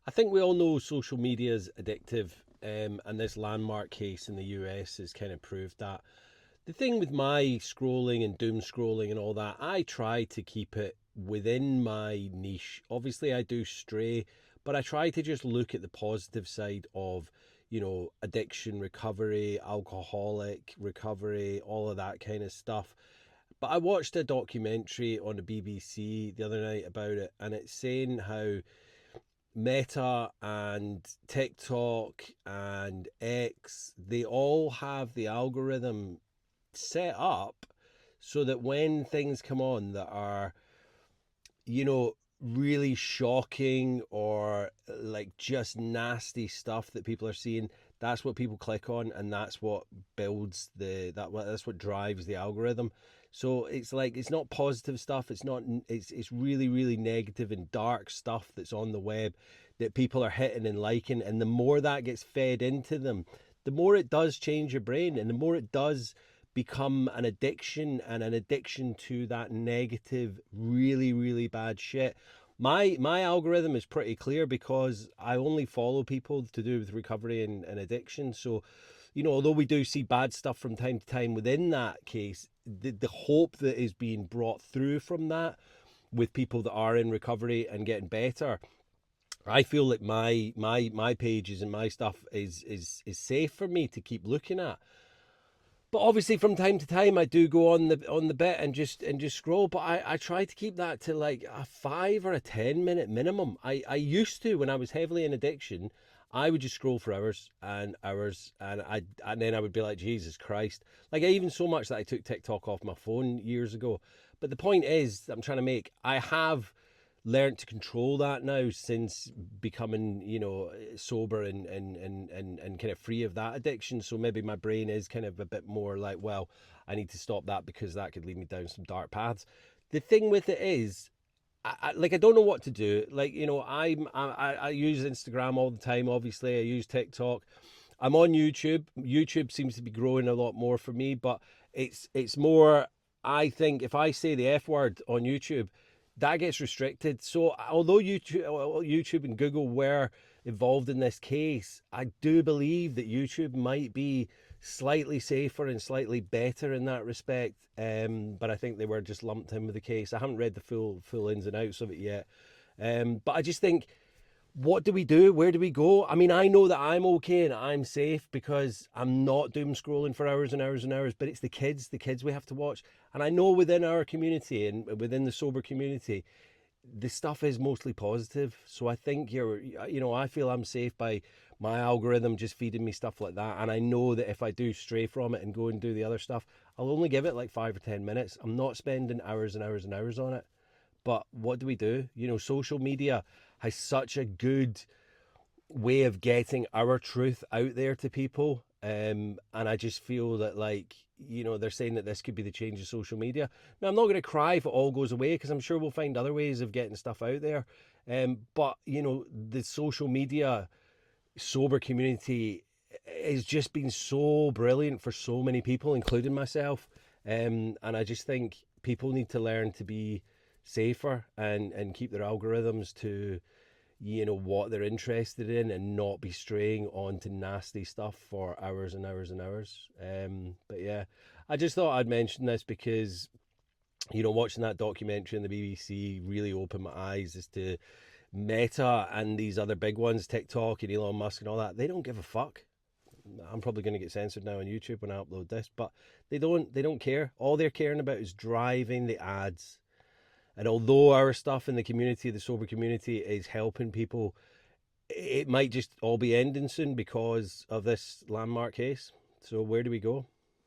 I think we all know social media is addictive, and this landmark case in the US has kind of proved that. The thing with my scrolling and doom scrolling and all that, I try to keep it within my niche. Obviously, I do stray, but I try to just look at the positive side of, addiction recovery, alcoholic recovery, all of that kind of stuff. But I watched a documentary on the BBC the other night about it, and it's saying how Meta and TikTok and X, they all have the algorithm set up so that when things come on that are, you know, really shocking or like just nasty stuff that people are seeing, that's what people click on, and that's what builds that's what drives the algorithm. So it's like it's not positive stuff, it's not, it's really really negative and dark stuff that's on the web that people are hitting and liking, and the more that gets fed into them, the more it does change your brain, and the more it does become an addiction, and an addiction to that negative, really, really bad shit. My algorithm is pretty clear because I only follow people to do with recovery and addiction. So, although we do see bad stuff from time to time within that case, the hope that is being brought through from that with people that are in recovery and getting better, I feel like my pages and my stuff is safe for me to keep looking at. But obviously, from time to time, I do go on the bit and just scroll. But I try to keep that to like a 5 or a 10 minute minimum. I used to, when I was heavily in addiction, I would just scroll for hours and hours, and then I would be like, Jesus Christ! Like, I even so much that I took TikTok off my phone years ago. But the point is, I'm trying to make, I have learned to control that now since becoming, sober and kind of free of that addiction. So maybe my brain is kind of a bit more like, well, I need to stop that because that could lead me down some dark paths. The thing with it is, I don't know what to do. Like, I use Instagram all the time. Obviously, I use TikTok. I'm on YouTube. YouTube seems to be growing a lot more for me, but it's more. I think if I say the F word on YouTube, that gets restricted. So although YouTube and Google were involved in this case, I do believe that YouTube might be slightly safer and slightly better in that respect. But I think they were just lumped in with the case. I haven't read the full ins and outs of it yet. But I just think, what do we do? Where do we go? I mean, I know that I'm okay and I'm safe because I'm not doom scrolling for hours and hours and hours, but it's the kids we have to watch. And I know within our community and within the sober community, the stuff is mostly positive. So I think I feel I'm safe by my algorithm just feeding me stuff like that. And I know that if I do stray from it and go and do the other stuff, I'll only give it like 5 or 10 minutes. I'm not spending hours and hours and hours on it. But what do we do? Social media has such a good way of getting our truth out there to people. And I just feel that, like, they're saying that this could be the change of social media. Now, I'm not going to cry if it all goes away because I'm sure we'll find other ways of getting stuff out there. But, the social media sober community has just been so brilliant for so many people, including myself. And I just think people need to learn to be safer and keep their algorithms to what they're interested in and not be straying onto nasty stuff for hours and hours and hours. But yeah, I just thought I'd mention this because watching that documentary on the BBC really opened my eyes as to Meta and these other big ones, TikTok and Elon Musk and all that. They don't give a fuck. I'm probably going to get censored now on YouTube when I upload this, but they don't care. All they're caring about is driving the ads. And although our stuff in the community, the sober community, is helping people, it might just all be ending soon because of this landmark case. So where do we go?